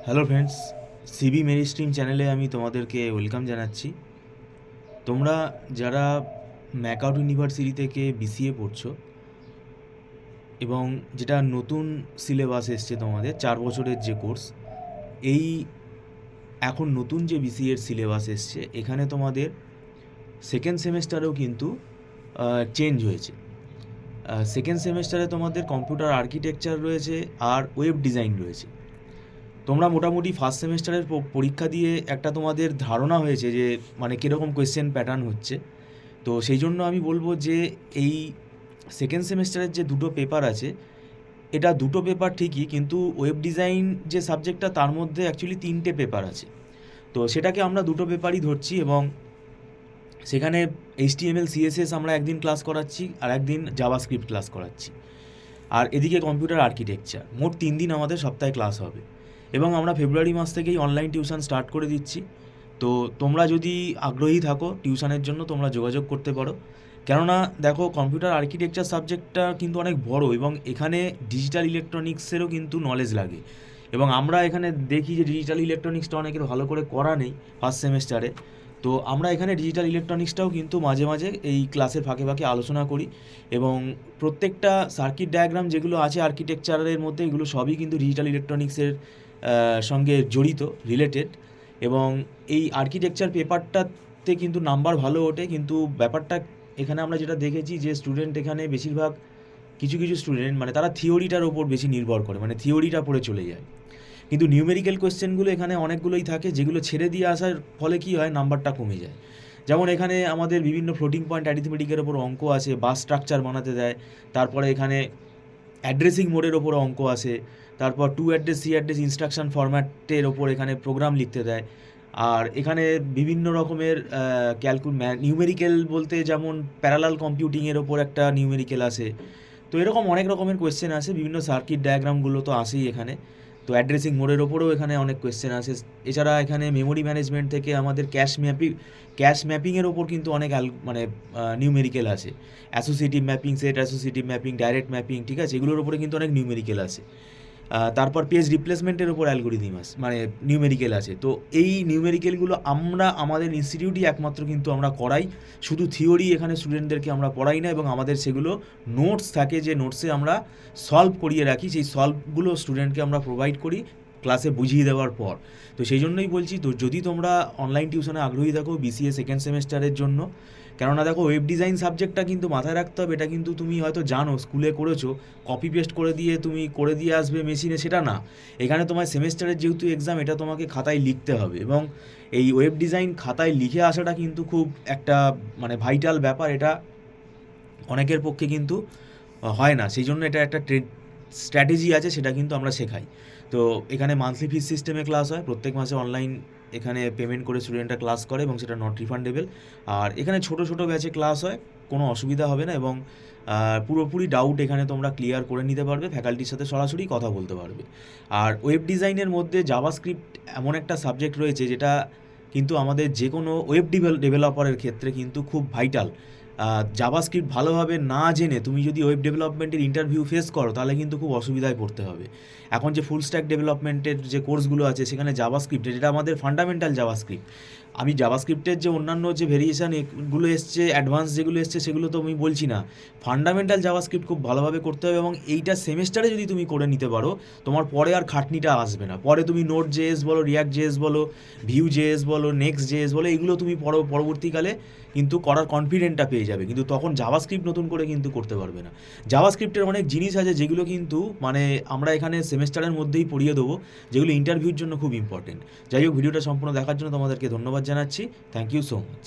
Hello friends, সিবি মেরি স্ট্রিম চ্যানেলে আমি তোমাদেরকে ওয়েলকাম জানাচ্ছি। তোমরা যারা ম্যাকআউট ইউনিভার্সিটি থেকে বিসিএ পড়ছো এবং যেটা নতুন সিলেবাস এসছে তোমাদের 4 বছরের যে কোর্স, এই এখন নতুন যে বিসিএর সিলেবাস এসছে এখানে তোমাদের সেকেন্ড সেমেস্টারেও কিন্তু চেঞ্জ হয়েছে। সেকেন্ড সেমেস্টারে তোমাদের কম্পিউটার আর্কিটেকচার রয়েছে আর ওয়েব ডিজাইন রয়েছে। তোমরা মোটামুটি ফার্স্ট সেমেস্টারের পরীক্ষা দিয়ে একটা তোমাদের ধারণা হয়েছে যে মানে কীরকম কোয়েশ্চেন প্যাটার্ন হচ্ছে। তো সেই জন্য আমি বলবো যে এই সেকেন্ড সেমেস্টারের যে দুটো পেপার আছে, এটা দুটো পেপার ঠিকই, কিন্তু ওয়েব ডিজাইন যে সাবজেক্টটা তার মধ্যে অ্যাকচুয়ালি 3টে পেপার আছে। তো সেটাকে আমরা দুটো পেপারই ধরছি এবং সেখানে HTML CSS আমরা একদিন ক্লাস করাচ্ছি আর একদিন জাভাস্ক্রিপ্ট ক্লাস করাচ্ছি, আর এদিকে কম্পিউটার আর্কিটেকচার। মোট 3 দিন আমাদের সপ্তাহে ক্লাস হবে এবং আমরা ফেব্রুয়ারি মাস থেকেই অনলাইন টিউশন স্টার্ট করে দিচ্ছি। তো তোমরা যদি আগ্রহী থাকো টিউশনের জন্য তোমরা যোগাযোগ করতে পারো। কেননা দেখো, কম্পিউটার আর্কিটেকচার সাবজেক্টটা কিন্তু অনেক বড় এবং এখানে ডিজিটাল ইলেকট্রনিক্সেরও কিন্তু নলেজ লাগে। এবং আমরা এখানে দেখি যে ডিজিটাল ইলেকট্রনিক্সটা অনেকের ভালো করে করা নেই ফার্স্ট সেমেস্টারে। তো আমরা এখানে ডিজিটাল ইলেকট্রনিক্সটাও কিন্তু মাঝে মাঝে এই ক্লাসের ফাঁকে ফাঁকে আলোচনা করি এবং প্রত্যেকটা সার্কিট ডায়াগ্রাম যেগুলো আছে আর্কিটেকচারের মধ্যে, এগুলো সবই কিন্তু ডিজিটাল ইলেকট্রনিক্সের সঙ্গে জড়িত, রিলেটেড। এবং এই আর্কিটেকচার পেপারটাতে কিন্তু নাম্বার ভালো ওঠে, কিন্তু ব্যাপারটা এখানে আমরা যেটা দেখেছি যে স্টুডেন্ট এখানে বেশিরভাগ কিছু কিছু স্টুডেন্ট মানে তারা থিওরিটার ওপর বেশি নির্ভর করে, মানে থিওরিটা পড়ে চলে যায়। কিন্তু নিউমেরিক্যাল কোয়েশ্চেনগুলো এখানে অনেকগুলোই থাকে, যেগুলো ছেড়ে দিয়ে আসার ফলে কী হয়, নাম্বারটা কমে যায়। যেমন এখানে আমাদের বিভিন্ন ফ্লোটিং পয়েন্ট অ্যারিথমেটিকের ওপর অঙ্ক আছে, বাস স্ট্রাকচার বানাতে দেয়। তারপরে এখানে অ্যাড্রেসিং মোডের ওপর অঙ্ক আছে। তারপর two address C address instruction ফরম্যাটের ওপর এখানে প্রোগ্রাম লিখতে দেয়। আর এখানে বিভিন্ন রকমের নিউমেরিক্যাল বলতে যেমন প্যারালাল কম্পিউটিংয়ের ওপর একটা নিউমেরিক্যাল আছে। তো এরকম অনেক রকমের কোয়েশ্চেন আছে, বিভিন্ন সার্কিট ডায়াগ্রামগুলো তো আসেই এখানে। তো অ্যাড্রেসিং মোডের ওপরেও এখানে অনেক কোয়েশ্চেন আছে। এছাড়া এখানে মেমোরি ম্যানেজমেন্ট থেকে আমাদের ক্যাশ ম্যাপিংয়ের ওপর কিন্তু অনেক নিউমেরিক্যাল আছে। Associative mapping, set associative mapping, direct mapping, ঠিক আছে, এগুলোর ওপরে কিন্তু অনেক নিউমেরিক্যাল আছে। তারপর পেজ রিপ্লেসমেন্টের ওপর অ্যালগোরিদম আছে, মানে নিউমেরিক্যাল আছে। তো এই নিউমেরিক্যালগুলো আমরা আমাদের ইনস্টিটিউটই একমাত্র কিন্তু আমরা করাই, শুধু থিওরি এখানে স্টুডেন্টদেরকে আমরা পড়াই না। এবং আমাদের সেগুলো নোটস থাকে, যে নোটসে আমরা সলভ করিয়ে রাখি, সেই সলভগুলো স্টুডেন্টকে আমরা প্রোভাইড করি ক্লাসে বুঝিয়ে দেওয়ার পর। তো সেই জন্যই বলছি, তো যদি তোমরা অনলাইন টিউশনে আগ্রহী থাকো বিসিএ সেকেন্ড সেমেস্টারের জন্য, কেননা দেখো ওয়েব ডিজাইন সাবজেক্টটা কিন্তু মাথায় রাখতে হবে, এটা কিন্তু তুমি হয়তো জানো, স্কুলে করেছো, কপি পেস্ট করে দিয়ে তুমি করে দিয়ে আসবে মেশিনে, সেটা না। এখানে তোমার সেমেস্টারের যেহেতু এক্সাম, এটা তোমাকে খাতায় লিখতে হবে। এবং এই ওয়েব ডিজাইন খাতায় লিখে আসাটা কিন্তু খুব একটা মানে ভাইটাল ব্যাপার, এটা অনেকের পক্ষে কিন্তু হয় না। সেই জন্য এটা একটা স্ট্র্যাটেজি আছে, সেটা কিন্তু আমরা শেখাই। তো এখানে মান্থলি ফিস সিস্টেমে ক্লাস হয়, প্রত্যেক মাসে অনলাইন এখানে পেমেন্ট করে স্টুডেন্টরা ক্লাস করে এবং সেটা নট রিফান্ডেবল। আর এখানে ছোটো ছোটো ব্যাচে ক্লাস হয়, কোনো অসুবিধা হবে না। এবং পুরোপুরি ডাউট এখানে তোমরা ক্লিয়ার করে নিতে পারবে, ফ্যাকাল্টির সাথে সরাসরি কথা বলতে পারবে। আর ওয়েব ডিজাইনের মধ্যে জাভাস্ক্রিপ্ট এমন একটা সাবজেক্ট রয়েছে, যেটা কিন্তু আমাদের যে কোনো ওয়েব ডেভেলপারের ক্ষেত্রে কিন্তু খুব ভাইটাল। জাভাস্ক্রিপ্ট ভালোভাবে না জেনে তুমি যদি ওয়েব ডেভেলপমেন্টের ইন্টারভিউ ফেস করো, তাহলে কিন্তু খুব অসুবিধায় পড়তে হবে। এখন যে ফুল স্ট্যাক ডেভেলপমেন্টের যে কোর্সগুলো আছে, সেখানে জাভাস্ক্রিপ্ট, যেটা আমাদের ফান্ডামেন্টাল জাভাস্ক্রিপ্ট, আমি জাভাস্ক্রিপ্টের যে অন্যান্য যে ভেরিয়েশান এগুলো এসছে, অ্যাডভান্স যেগুলো এসছে, সেগুলো তো আমি বলছি না। ফান্ডামেন্টাল জাভাস্ক্রিপ্ট খুব ভালোভাবে করতে হবে এবং এইটা সেমেস্টারে যদি তুমি করে নিতে পারো, তোমার পরে আর খাটনিটা আসবে না। পরে তুমি নোট জেএস বলো, রিয়াক্ট জেএস বলো, ভিউ জেএস বলো, নেক্সট জেএস বলো, এগুলো তুমি পরবর্তীকালে কিন্তু করার কনফিডেন্টটা পেয়ে যাবে, কিন্তু তখন জাভাস্ক্রিপ্ট নতুন করে কিন্তু করতে পারবে না। জাভাস্ক্রিপ্টের অনেক জিনিস আছে যেগুলো কিন্তু মানে আমরা এখানে সেমেস্টারের মধ্যেই পড়িয়ে দেবো, যেগুলো ইন্টারভিউর জন্য খুব ইম্পর্টেন্ট। যাই হোক, ভিডিওটা সম্পূর্ণ দেখার জন্য তোমাদেরকে ধন্যবাদ জানাচ্ছি। Thank you so much.